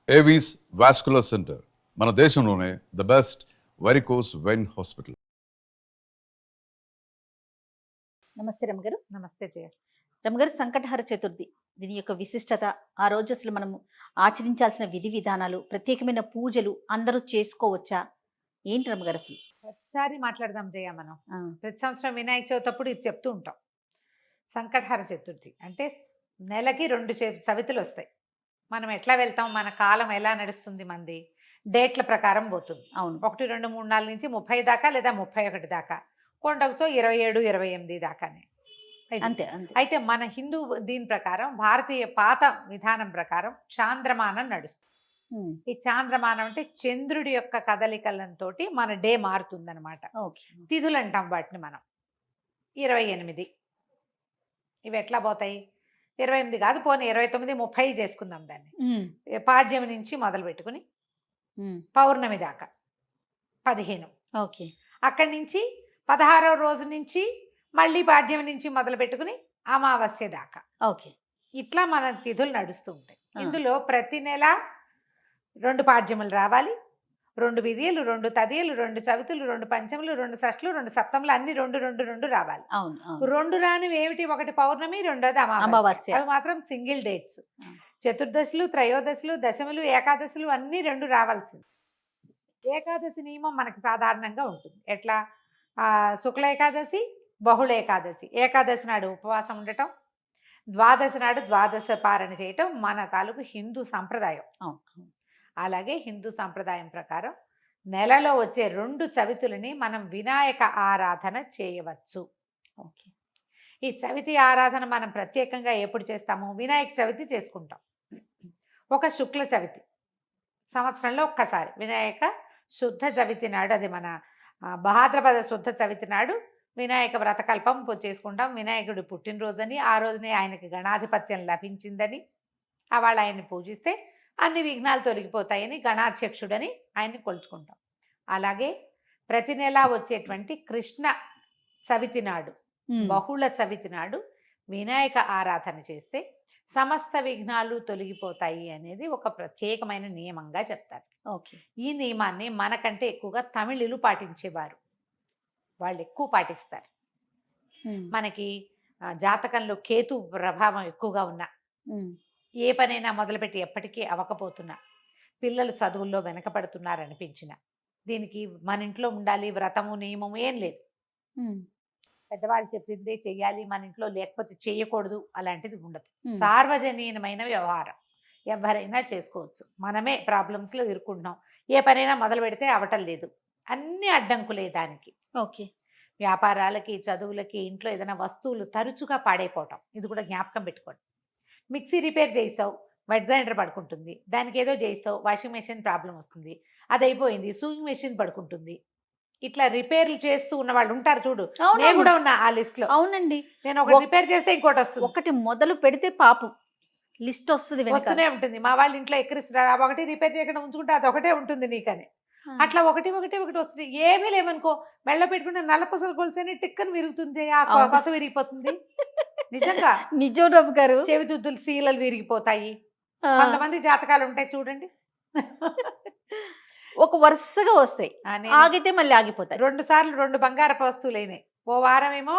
Avis vascular centre మన దేశంలోనే the best varicose vein hospital. నమస్తే రమగారు. నమస్తే జయ. రమగారు, సంకటహర చతుర్థి దీని యొక్క విశిష్టత, ఆ రోజు అసలు మనము ఆచరించాల్సిన విధి విధానాలు, ప్రత్యేకమైన పూజలు అందరూ చేసుకోవచ్చా, ఏంటి రమగారు అసలు? ప్రతిసారి మాట్లాడదాం జయ. మనం ప్రతి సంవత్సరం వినాయక చవితి అప్పుడు ఇది చెప్తూ ఉంటాం. సంకటహర చతుర్థి అంటే నెలకి 2 చవితులు వస్తాయి. మనం ఎట్లా వెళ్తాం, మన కాలం ఎలా నడుస్తుంది, మంది డేట్ల ప్రకారం పోతుంది. అవును, 1, 2, 3, 4 నుంచి 30 దాకా లేదా 31 దాకా, కొండకుతో 27, 28 దాకానే. అంతే అంతే. అయితే మన హిందూ దీని ప్రకారం, భారతీయ పాత విధానం ప్రకారం చాంద్రమానం నడుస్తుంది. ఈ చాంద్రమానం అంటే చంద్రుడి యొక్క కదలికలతో మన డే మారుతుంది అనమాట. తిథులు అంటాం వాటిని మనం. 28 ఇవి ఎట్లా పోతాయి? 28 కాదు, పోనీ 29, 30 చేసుకుందాం దాన్ని. పాడ్యమి నుంచి మొదలు పెట్టుకుని పౌర్ణమి దాకా 15. ఓకే. అక్కడి నుంచి 16వ రోజు నుంచి మళ్ళీ పాడ్యమి నుంచి మొదలు పెట్టుకుని అమావాస్య దాకా. ఓకే. ఇట్లా మన తిథులు నడుస్తూ ఉంటాయి. ఇందులో ప్రతి నెల 2 పాడ్యములు రావాలి, 2 విధియలు, 2 తదియలు, 2 చవితులు, 2 పంచములు, 2 షష్ఠులు, 2 సప్తములు, అన్ని 2 రావాలి. 2 రానివి ఏమిటి? ఒకటి పౌర్ణమి, రెండోది అమావాస్య. అవి మాత్రం సింగిల్ డేట్స్. చతుర్దశులు, త్రయోదశులు, దశములు, ఏకాదశులు అన్ని 2 రావాల్సింది. ఏకాదశి నియమం మనకి సాధారణంగా ఉంటుంది. ఎట్లా? శుక్ల ఏకాదశి, బహుళ ఏకాదశి. ఏకాదశి నాడు ఉపవాసం ఉండటం, ద్వాదశి నాడు ద్వాదశ పారణ చేయటం మన తాలూకు హిందూ సంప్రదాయం. అలాగే హిందూ సంప్రదాయం ప్రకారం నెలలో వచ్చే 2 చవితులని మనం వినాయక ఆరాధన చేయవచ్చు. ఓకే. ఈ చవితి ఆరాధన మనం ప్రత్యేకంగా ఎప్పుడు చేస్తాము? వినాయక చవితి చేసుకుంటాం. ఒక శుక్ల చవితి సంవత్సరంలో ఒక్కసారి, వినాయక శుద్ధ చవితి నాడు, అది మన భాద్రపద శుద్ధ చవితి నాడు వినాయక వ్రతకల్పం చేసుకుంటాం. వినాయకుడి పుట్టినరోజని, ఆ రోజునే ఆయనకి గణాధిపత్యం లభించిందని, వాళ్ళు ఆయన్ని పూజిస్తే అన్ని విఘ్నాలు తొలగిపోతాయని గణాధ్యక్షుడని ఆయన్ని కొలుచుకుంటాం. అలాగే ప్రతి నెలా వచ్చేటువంటి కృష్ణ చవితి నాడు, బహుళ చవితి నాడు వినాయక ఆరాధన చేస్తే సమస్త విఘ్నాలు తొలగిపోతాయి అనేది ఒక ప్రత్యేకమైన నియమంగా చెప్తారు. ఓకే. ఈ నియమాన్ని మనకంటే ఎక్కువగా తమిళులు పాటించేవారు. వాళ్ళు ఎక్కువ పాటిస్తారు. మనకి జాతకంలో కేతు ప్రభావం ఎక్కువగా ఉన్నా, ఏ పనైనా మొదలుపెట్టి ఎప్పటికీ అవ్వకపోతున్నా, పిల్లలు చదువుల్లో వెనకపడుతున్నారనిపించిన, దీనికి మన ఇంట్లో ఉండాలి వ్రతము నియమము ఏం లేదు. పెద్దవాళ్ళు చెప్పిందే చెయ్యాలి, మన ఇంట్లో లేకపోతే చేయకూడదు, అలాంటిది ఉండదు. సార్వజనీయమైన వ్యవహారం, ఎవరైనా చేసుకోవచ్చు. మనమే ప్రాబ్లమ్స్లో ఇరుక్కుంటున్నాం. ఏ పనైనా మొదలు పెడితే అవటం లేదు, అన్ని అడ్డంకులే దానికి. ఓకే. వ్యాపారాలకి, చదువులకి, ఇంట్లో ఏదైనా వస్తువులు తరచుగా పాడైపోవటం, ఇది కూడా జ్ఞాపకం పెట్టుకోండి. మిక్సీ రిపేర్ చేయిస్తావు, వెట్ గ్రైండర్ పడుకుంటుంది. దానికి ఏదో చేయిస్తావు, వాషింగ్ మెషిన్ ప్రాబ్లం వస్తుంది, అది అయిపోయింది, సూయింగ్ మెషిన్ పడుకుంటుంది. ఇట్లా రిపేర్లు చేస్తూ ఉన్న వాళ్ళు ఉంటారు చూడు. నేను కూడా ఉన్నా ఆ లిస్ట్ లో. అవునండి. నేను ఒక రిపేర్ చేస్తే ఇంకోటి వస్తుంది. ఒకటి మొదలు పెడితే పాపం లిస్ట్ వస్తూనే ఉంటుంది. మా వాళ్ళ ఇంట్లో ఎక్కడిస్తున్నారు, ఒకటి రిపేర్ చేయకుండా ఉంచుకుంటే అది ఒకటే ఉంటుంది నీకని. అట్లా ఒకటి వస్తుంది. ఏమీ లేవనుకో, మెళ్ళ పెట్టుకుంటే నల్ల పసలు కొలిసేనే టిక్కని విరుగుతుంది, ఆ పస విరిగిపోతుంది. నిజంగా నిజం రమ్మ గారు. చెవిదుద్దులు శీలలు విరిగిపోతాయి. కొంతమంది జాతకాలు ఉంటాయి చూడండి, ఒక వరుసగా వస్తాయి, ఆగితే మళ్ళీ ఆగిపోతాయి. 2 సార్లు 2 బంగారపు వస్తువులు అయినాయి. ఓ వారం ఏమో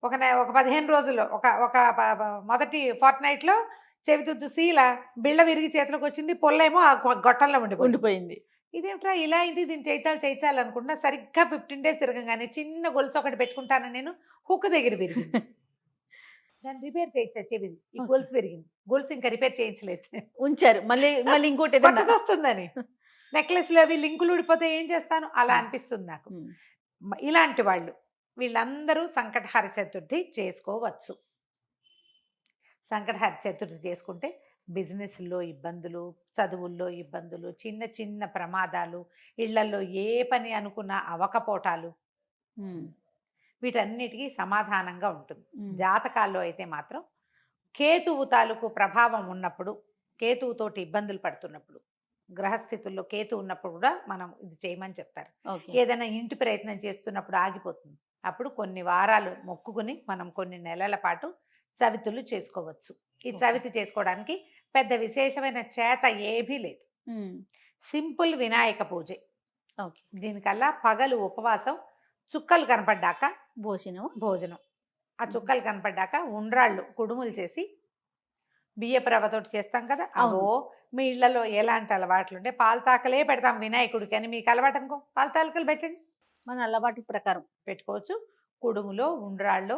ఒక 15 రోజుల్లో ఒక మొదటి ఫోర్ట్నైట్ లో చెవిదుద్దు శీల బిళ్ళ విరిగి చేతిలోకి వచ్చింది, పొల్లేమో ఆ గొట్టంలో ఉండిపోయింది. ఇదేమిట్రా ఇలా అయింది, దీన్ని చేయించాలి అనుకుంటున్నా. సరిగ్గా 15 days తిరగగానే చిన్న గొలుసు ఒకటి పెట్టుకుంటాను నేను, హుక్ దగ్గర విరిగింది. దాన్ని రిపేర్ చేయించా, చెవిది ఈ గొలుసు విరిగింది. గొలుసు ఇంకా రిపేర్ చేయించలేదు, ఉంచారు. మళ్ళీ ఇంకోటి వస్తుందని. నెక్లెస్లు అవి లింకులు ఊడిపోతే ఏం చేస్తాను, అలా అనిపిస్తుంది నాకు. ఇలాంటి వాళ్ళు వీళ్ళందరూ సంకటహర చతుర్థి చేసుకోవచ్చు. సంకటహర చతుర్థి చేసుకుంటే బిజినెస్లో ఇబ్బందులు, చదువుల్లో ఇబ్బందులు, చిన్న చిన్న ప్రమాదాలు, ఇళ్లలో ఏ పని అనుకున్నా అవకపోటాలు, వీటన్నిటికీ సమాధానంగా ఉంటుంది. జాతకాల్లో అయితే మాత్రం కేతువు తాలూకు ప్రభావం ఉన్నప్పుడు, కేతువుతోటి ఇబ్బందులు పడుతున్నప్పుడు, గ్రహస్థితుల్లో కేతు ఉన్నప్పుడు కూడా మనం ఇది చేయమని చెప్తారు. ఏదైనా ఇంటి ప్రయత్నం చేస్తున్నప్పుడు ఆగిపోతుంది, అప్పుడు కొన్ని వారాలు మొక్కుకుని మనం కొన్ని నెలల పాటు చవితులు చేసుకోవచ్చు. ఈ చవితి చేసుకోవడానికి పెద్ద విశేషమైన చేత ఏమీ లేదు. సింపుల్ వినాయక పూజే. ఓకే. దీనికల్లా పగలు ఉపవాసం, చుక్కలు కనపడ్డాక భోజనం. ఆ చుక్కలు కనపడ్డాక ఉండ్రాళ్ళు కుడుములు చేసి బియ్యపు రవ్వతోటి చేస్తాం కదా, అవో మీ ఇళ్లలో ఎలాంటి అలవాట్లు ఉంటే పాలతాకలే పెడతాం వినాయకుడికి అని మీకు అలవాటు అనుకో, పాలతాకలు పెట్టండి, మన అలవాటు ప్రకారం పెట్టుకోవచ్చు. కుడుములో ఉండ్రాళ్ళు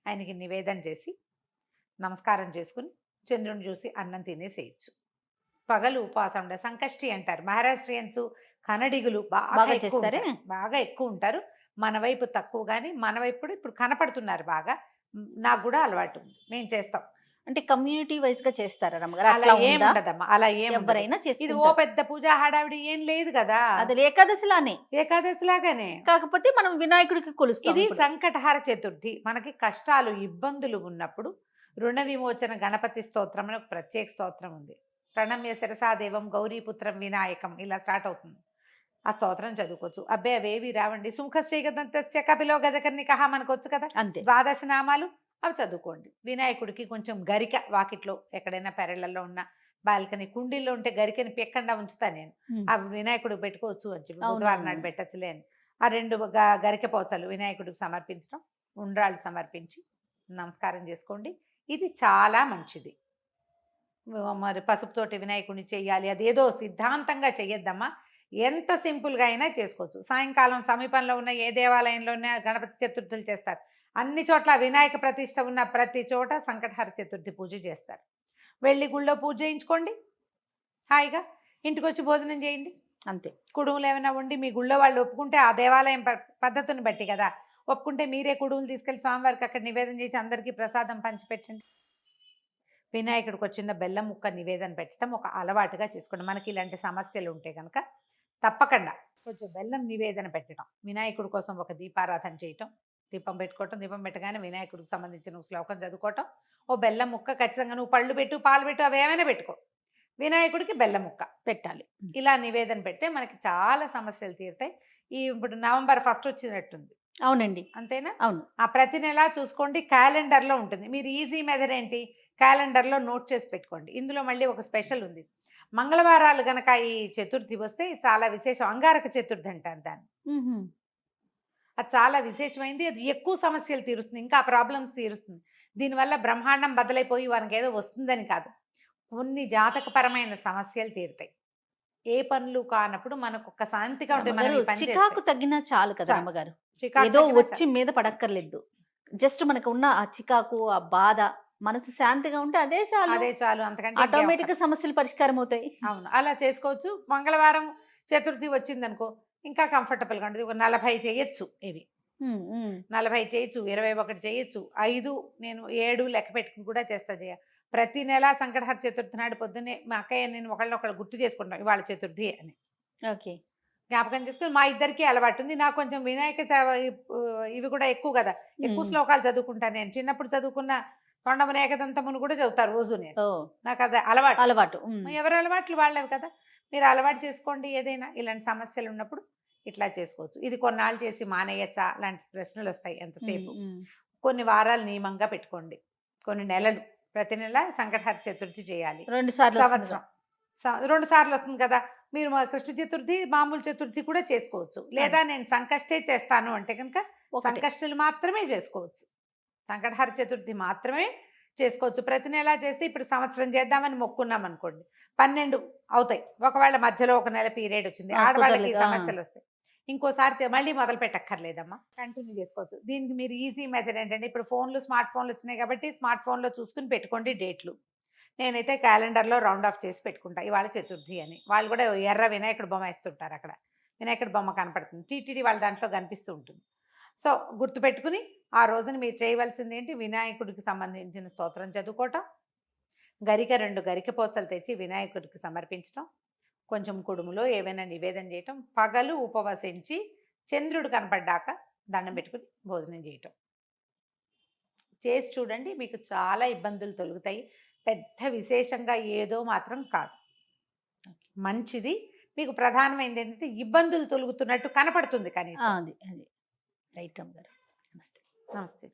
ఆయనకి నివేదన చేసి నమస్కారం చేసుకుని చంద్రుని చూసి అన్నం తినేసేయచ్చు. పగలు ఉపవాసం ఉండే సంకష్టి అంటారు. మహారాష్ట్రియన్స్ కన్నడిగులు బాగా ఎక్కువ ఉంటారు. మన వైపు తక్కువ, కానీ మన వైపు ఇప్పుడు కనపడుతున్నారు బాగా. నాకు కూడా అలవాటు ఉంది, నేను చేస్తాం. అంటే కమ్యూనిటీ వైజ్ గా చేస్తారా రమ్మగారు? అలా ఏం ఉండదమ్మా, అలా ఎవరైనా ఇది ఓ పెద్ద పూజ హడావిడి ఏం లేదు కదా. అది ఏకాదశిలానే, ఏకాదశిలాగానే, కాకపోతే మనం వినాయకుడికి కొలుస్తాం. ఇది సంకటహార చతుర్థి. మనకి కష్టాలు ఇబ్బందులు ఉన్నప్పుడు రుణ విమోచన గణపతి స్తోత్రం అని ఒక ప్రత్యేక స్తోత్రం ఉంది. ప్రణమ్య శిరసాదేవం గౌరీపుత్రం వినాయకం ఇలా స్టార్ట్ అవుతుంది. ఆ స్తోత్రం చదువుకోవచ్చు. అబ్బే అవేవి రావండి, సుంఖశ్రీగదంత్య కపిలో గజకర్ణికః మనకు వచ్చు కదా, అంతే. ద్వాదశ నామాలు అవి చదువుకోండి. వినాయకుడికి కొంచెం గరిక వాకిట్లో ఎక్కడైనా పెరళ్లలో ఉన్న బాల్కనీ కుండీల్లో ఉంటే గరికని పెక్కండా ఉంచుతా నేను. అవి వినాయకుడికి పెట్టుకోవచ్చు అని చెప్పి, బుధవారం నాడు పెట్టచ్చులే అని ఆ 2 గరిక పోచలు వినాయకుడికి సమర్పించడం, ఉండ్రాళ్ళు సమర్పించి నమస్కారం చేసుకోండి. ఇది చాలా మంచిది. మరి పసుపుతోటి వినాయకుడిని చెయ్యాలి అదేదో సిద్ధాంతంగా చెయ్యొద్దమ్మా. ఎంత సింపుల్గా అయినా చేసుకోవచ్చు. సాయంకాలం సమీపంలో ఉన్న ఏ దేవాలయంలోనే గణపతి చతుర్థులు చేస్తారు. అన్ని చోట్ల వినాయక ప్రతిష్ట ఉన్న ప్రతి చోట సంకటహర చతుర్థి పూజ చేస్తారు. వెళ్ళి గుళ్ళో పూజ చేయించుకోండి, హాయిగా ఇంటికి వచ్చి భోజనం చేయండి, అంతే. కుడుములు ఏమైనా ఉండి మీ గుళ్ళో వాళ్ళు ఒప్పుకుంటే, ఆ దేవాలయం పద్ధతిని బట్టి కదా, ఒప్పుకుంటే మీరే కుడుములు తీసుకెళ్ళి స్వామివారికి అక్కడ నివేదన చేసి అందరికీ ప్రసాదం పంచిపెట్టండి. వినాయకుడికి వచ్చిన బెల్లం ముక్క నివేదన పెట్టడం ఒక అలవాటుగా చేసుకోండి. మనకి ఇలాంటి సమస్యలు ఉంటే కనుక తప్పకుండా కొంచెం బెల్లం నివేదన పెట్టడం, వినాయకుడి కోసం ఒక దీపారాధన చేయటం, దీపం పెట్టుకోవటం, దీపం పెట్టగానే వినాయకుడికి సంబంధించిన శ్లోకం చదువుకోవటం, ఓ బెల్లం ముక్క ఖచ్చితంగా నువ్వు పళ్ళు పెట్టు, పాలు పెట్టు, అవి ఏమైనా పెట్టుకో, వినాయకుడికి బెల్లం ముక్క పెట్టాలి. ఇలా నివేదన పెడితే మనకి చాలా సమస్యలు తీరుతాయి. ఇప్పుడు నవంబర్ 1 వచ్చినట్టుంది. అవునండి, అంతేనా? అవును. ఆ ప్రతి నెల చూసుకోండి, క్యాలెండర్లో ఉంటుంది. మీరు ఈజీ మెథడ్ ఏంటి, క్యాలెండర్లో నోట్ చేసి పెట్టుకోండి. ఇందులో మళ్ళీ ఒక స్పెషల్ ఉంది. మంగళవారాలు గనక ఈ చతుర్థి వస్తే చాలా విశేషం. అంగారక చతుర్థి అంటారు దాన్ని. అది చాలా విశేషమైంది. అది ఎక్కువ సమస్యలు తీరుస్తుంది, ఇంకా ప్రాబ్లమ్స్ తీరుస్తుంది. దీనివల్ల బ్రహ్మాండం బదలైపోయి వారికి ఏదో వస్తుందని కాదు, కొన్ని జాతకపరమైన సమస్యలు తీరుతాయి. ఏ పనులు కానప్పుడు మనకు ఒక శాంతిగా ఉంటుంది. చికాకు తగ్గినా చాలు కదా అమ్మగారు, ఏదో వచ్చి మీద పడక్కర్లేదు. జస్ట్ మనకు ఉన్న ఆ చికాకు, ఆ బాధ, మనసు శాంతిగా ఉంటే అదే చాలు. అంతకంటే ఆటోమేటిక్ గా సమస్యలు పరిష్కారం అవుతాయి. అవును, అలా చేసుకోవచ్చు. మంగళవారం చతుర్థి వచ్చిందనుకో ఇంకా కంఫర్టబుల్ గా ఉంటుంది. 40 చేయొచ్చు, ఇవి 40 చేయొచ్చు, 21 చేయొచ్చు, 5 నేను 7 లెక్క పెట్టుకుని కూడా చేస్తా. ప్రతి నెల సంకటహర చతుర్థి నాడు పొద్దున్నే మా అక్కయ్య నేను ఒకళ్ళు గుర్తు చేసుకుంటాం ఇవాళ చతుర్థి అని. ఓకే, జ్ఞాపకం చేసుకుని మా ఇద్దరికి అలవాటు ఉంది. నాకు కొంచెం వినాయక ఇవి కూడా ఎక్కువ కదా, ఎక్కువ శ్లోకాలు చదువుకుంటాను. నేను చిన్నప్పుడు చదువుకున్న తొండమున ఏకదంతమును కూడా చదువుతారు రోజు. నేను నాకు అది అలవాటు. ఎవరి అలవాట్లు వాళ్ళవి కదా, మీరు అలవాటు చేసుకోండి. ఏదైనా ఇలాంటి సమస్యలు ఉన్నప్పుడు ఇట్లా చేసుకోవచ్చు. ఇది కొన్నాళ్ళు చేసి మానేయచ్చా లాంటి ప్రశ్నలు వస్తాయి ఎంతసేపు. కొన్ని వారాలు నియమంగా పెట్టుకోండి, కొన్ని నెలలు, ప్రతి నెల సంకటహర చతుర్థి చేయాలి. 2 సార్లు సంవత్సరం 2 సార్లు వస్తుంది కదా. మీరు కృష్ణ చతుర్థి మామూలు చతుర్థి కూడా చేసుకోవచ్చు. లేదా నేను సంకష్టే చేస్తాను అంటే కనుక సంకష్టులు మాత్రమే చేసుకోవచ్చు, సంకటహర చతుర్థి మాత్రమే చేసుకోవచ్చు. ప్రతి నెల చేస్తే ఇప్పుడు సంవత్సరం చేద్దామని మొక్కున్నాం అనుకోండి, 12 అవుతాయి. ఒకవేళ మధ్యలో ఒక నెల పీరియడ్ వచ్చింది, ఆడవాళ్ళకి సమస్యలు వస్తాయి, ఇంకోసారి మళ్ళీ మొదలు పెట్టక్కర్లేదమ్మా, కంటిన్యూ చేసుకోవచ్చు. దీనికి మీరు ఈజీ మెథడ్ ఏంటంటే, ఇప్పుడు స్మార్ట్ ఫోన్లు వచ్చినాయి కాబట్టి స్మార్ట్ ఫోన్లో చూసుకుని పెట్టుకోండి డేట్లు. నేనైతే క్యాలెండర్లో రౌండ్ ఆఫ్ చేసి పెట్టుకుంటా ఇవాళ చతుర్థి అని. వాళ్ళు కూడా ఎర్ర వినాయకుడు బొమ్మ వేస్తుంటారు, అక్కడ వినాయకుడి బొమ్మ కనపడుతుంది, టీటీడీ వాళ్ళ దాంట్లో కనిపిస్తూ ఉంటుంది. సో గుర్తుపెట్టుకుని ఆ రోజున మీరు చేయవలసింది ఏంటి, వినాయకుడికి సంబంధించిన స్తోత్రం చదువుకోవటం, గరిక 2 గరిక పోచలు తెచ్చి వినాయకుడికి సమర్పించడం, కొంచెం కుడుములో ఏవైనా నివేదన చేయటం, పగలు ఉపవసించి చంద్రుడు కనపడ్డాక దండం పెట్టుకుని భోజనం చేయటం చేసి చూడండి. మీకు చాలా ఇబ్బందులు తొలుగుతాయి. పెద్ద విశేషంగా ఏదో మాత్రం కాదు, మంచిది. మీకు ప్రధానమైనది ఏంటంటే ఇబ్బందులు తొలుగుతున్నట్టు కనపడుతుంది కానీ. అది రైట్ అమ్మగారు. నమస్తే. నమస్తే.